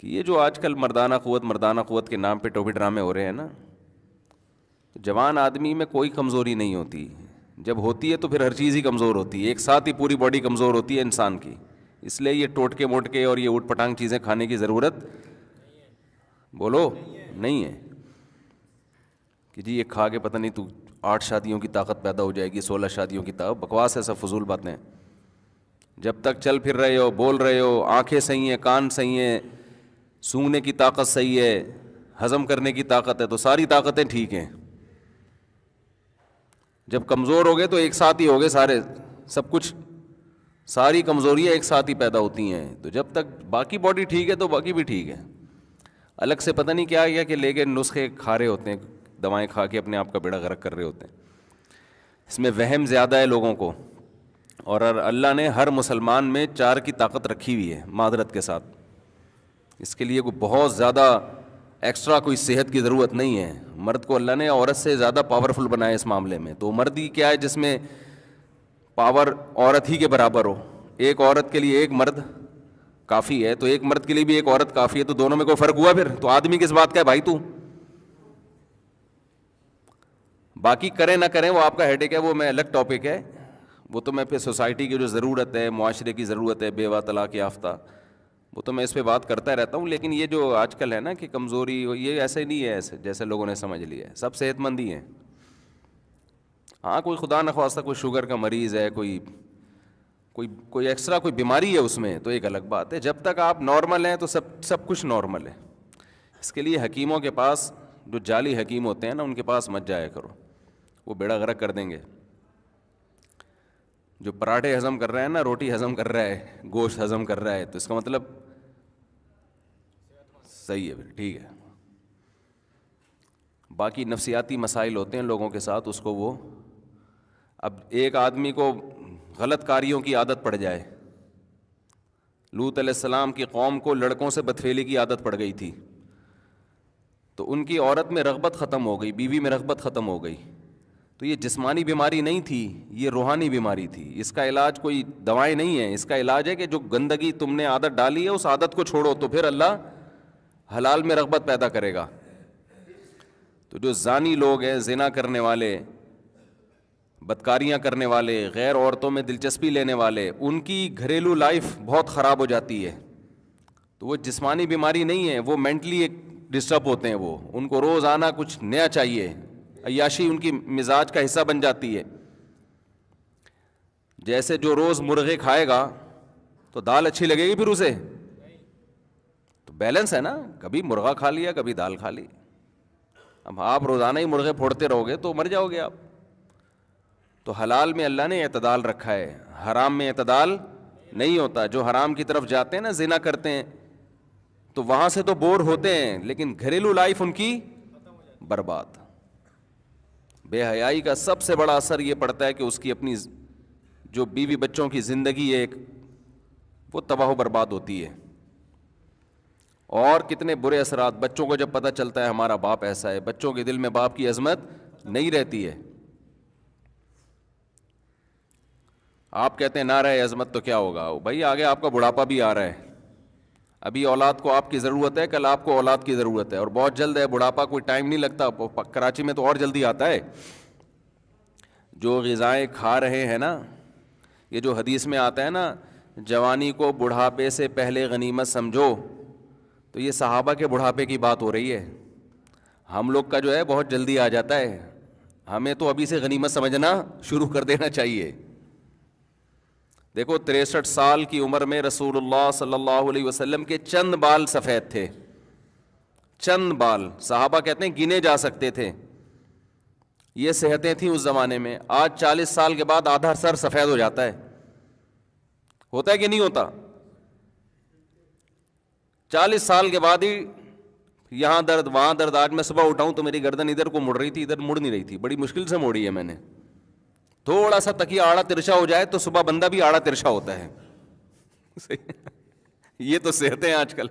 کہ یہ جو آج کل مردانہ قوت کے نام پہ ٹوپی ڈرامے ہو رہے ہیں نا، جوان آدمی میں کوئی کمزوری نہیں ہوتی، جب ہوتی ہے تو پھر ہر چیز ہی کمزور ہوتی ہے، ایک ساتھ ہی پوری باڈی کمزور ہوتی ہے انسان کی. اس لیے یہ ٹوٹکے موٹکے اور یہ اوٹ پٹانگ چیزیں کھانے کی ضرورت بولو نہیں ہے کہ جی یہ کھا کے پتہ نہیں تو 8 شادیوں کی طاقت پیدا ہو جائے گی، 16 شادیوں کی طاقت. بکواس ہے، سب فضول باتیں. جب تک چل پھر رہے ہو، بول رہے ہو، آنکھیں صحیح ہیں، کان صحیح ہیں، سونگنے کی طاقت صحیح ہے، ہضم کرنے کی طاقت ہے، تو ساری طاقتیں ٹھیک ہیں. جب کمزور ہو گئے تو ایک ساتھ ہی ہو گئے سارے، سب کچھ، ساری کمزوریاں ایک ساتھ ہی پیدا ہوتی ہیں. تو جب تک باقی باڈی ٹھیک ہے تو باقی بھی ٹھیک ہے. الگ سے پتہ نہیں کیا کہ لے کے نسخے کھا رہے ہوتے ہیں، دوائیں کھا کے اپنے آپ کا بیڑا غرق کر رہے ہوتے ہیں. اس میں وہم زیادہ ہے لوگوں کو. اور اللہ نے ہر مسلمان میں 4 کی طاقت رکھی ہوئی ہے معذرت کے ساتھ. اس کے لیے کوئی بہت زیادہ ایکسٹرا کوئی صحت کی ضرورت نہیں ہے. مرد کو اللہ نے عورت سے زیادہ پاورفل بنایا اس معاملے میں. تو مرد ہی کیا ہے جس میں پاور عورت ہی کے برابر ہو. ایک عورت کے لیے ایک مرد کافی ہے، تو ایک مرد کے لیے بھی ایک عورت کافی ہے. تو دونوں میں کوئی فرق ہوا پھر؟ تو آدمی کس بات کا ہے بھائی تو؟ باقی کریں نہ کریں وہ آپ کا ہیڈیک ہے، وہ میں الگ ٹاپک ہے. وہ تو میں پھر سوسائٹی کی جو ضرورت ہے، معاشرے کی ضرورت ہے، بیوہ طلاق یافتہ، وہ تو میں اس پہ بات کرتا رہتا ہوں. لیکن یہ جو آج کل ہے نا کہ کمزوری، یہ ایسے نہیں ہے ایسے جیسے لوگوں نے سمجھ لیا ہے. سب صحت مند ہی ہیں. ہاں کوئی خدا نخواستہ کوئی شوگر کا مریض ہے، کوئی ایکسٹرا کوئی بیماری ہے اس میں، تو ایک الگ بات ہے. جب تک آپ نارمل ہیں تو سب کچھ نارمل ہے. اس کے لیے حکیموں کے پاس، جو جعلی حکیم ہوتے ہیں نا، ان کے پاس مت جایا کرو، وہ بیڑا غرق کر دیں گے. جو پراٹھے ہضم کر رہا ہے نا، روٹی ہضم کر رہا ہے، گوشت ہضم کر رہا ہے، تو اس کا مطلب صحیح ہے، پھر ٹھیک ہے. باقی نفسیاتی مسائل ہوتے ہیں لوگوں کے ساتھ، اس کو وہ، اب ایک آدمی کو غلط کاریوں کی عادت پڑ جائے. لوط علیہ السلام کی قوم کو لڑکوں سے بدفعلی کی عادت پڑ گئی تھی، تو ان کی عورت میں رغبت ختم ہو گئی، بیوی میں رغبت ختم ہو گئی. تو یہ جسمانی بیماری نہیں تھی، یہ روحانی بیماری تھی. اس کا علاج کوئی دوائیں نہیں ہے، اس کا علاج ہے کہ جو گندگی تم نے عادت ڈالی ہے اس عادت کو چھوڑو، تو پھر اللہ حلال میں رغبت پیدا کرے گا. تو جو زانی لوگ ہیں، زنا کرنے والے، بدکاریاں کرنے والے، غیر عورتوں میں دلچسپی لینے والے، ان کی گھریلو لائف بہت خراب ہو جاتی ہے. تو وہ جسمانی بیماری نہیں ہے، وہ مینٹلی ایک ڈسٹرب ہوتے ہیں. وہ ان کو روزانہ کچھ نیا چاہیے، عیاشی ان کی مزاج کا حصہ بن جاتی ہے. جیسے جو روز مرغے کھائے گا تو دال اچھی لگے گی پھر اسے؟ تو بیلنس ہے نا، کبھی مرغا کھا لیا، کبھی دال کھا لی. اب آپ روزانہ ہی مرغے پھوڑتے رہو گے تو مر جاؤ گے آپ. تو حلال میں اللہ نے اعتدال رکھا ہے، حرام میں اعتدال نہیں ہوتا. جو حرام کی طرف جاتے ہیں نا، زنا کرتے ہیں، تو وہاں سے تو بور ہوتے ہیں، لیکن گھریلو لائف ان کی برباد. بے حیائی کا سب سے بڑا اثر یہ پڑتا ہے کہ اس کی اپنی جو بیوی بچوں کی زندگی ہے وہ تباہ و برباد ہوتی ہے. اور کتنے برے اثرات بچوں کو جب پتہ چلتا ہے ہمارا باپ ایسا ہے، بچوں کے دل میں باپ کی عظمت نہیں رہتی ہے. آپ کہتے ہیں نہ رہے عظمت تو کیا ہوگا بھائی، آگے آپ کا بڑھاپا بھی آ رہا ہے. ابھی اولاد کو آپ کی ضرورت ہے، کل آپ کو اولاد کی ضرورت ہے، اور بہت جلد ہے. بڑھاپا کوئی ٹائم نہیں لگتا، کراچی میں تو اور جلدی آتا ہے. جو غذائیں کھا رہے ہیں نا، یہ جو حدیث میں آتا ہے نا، جوانی کو بڑھاپے سے پہلے غنیمت سمجھو، تو یہ صحابہ کے بڑھاپے کی بات ہو رہی ہے. ہم لوگ کا جو ہے بہت جلدی آ جاتا ہے، ہمیں تو ابھی سے غنیمت سمجھنا شروع کر دینا چاہیے. دیکھو 63 سال کی عمر میں رسول اللہ صلی اللہ علیہ وسلم کے چند بال سفید تھے، چند بال. صحابہ کہتے ہیں گنے جا سکتے تھے. یہ صحتیں تھیں اس زمانے میں. آج 40 سال کے بعد آدھا سر سفید ہو جاتا ہے. ہوتا ہے کہ نہیں ہوتا؟ 40 سال کے بعد ہی یہاں درد وہاں درد. آج میں صبح اٹھاؤں تو میری گردن ادھر کو مڑ رہی تھی، ادھر مڑ نہیں رہی تھی، بڑی مشکل سے موڑی ہے میں نے. تھوڑا سا تکیہ آڑا ترچھا ہو جائے تو صبح بندہ بھی آڑا ترچھا ہوتا ہے. یہ تو صحتیں آج کل.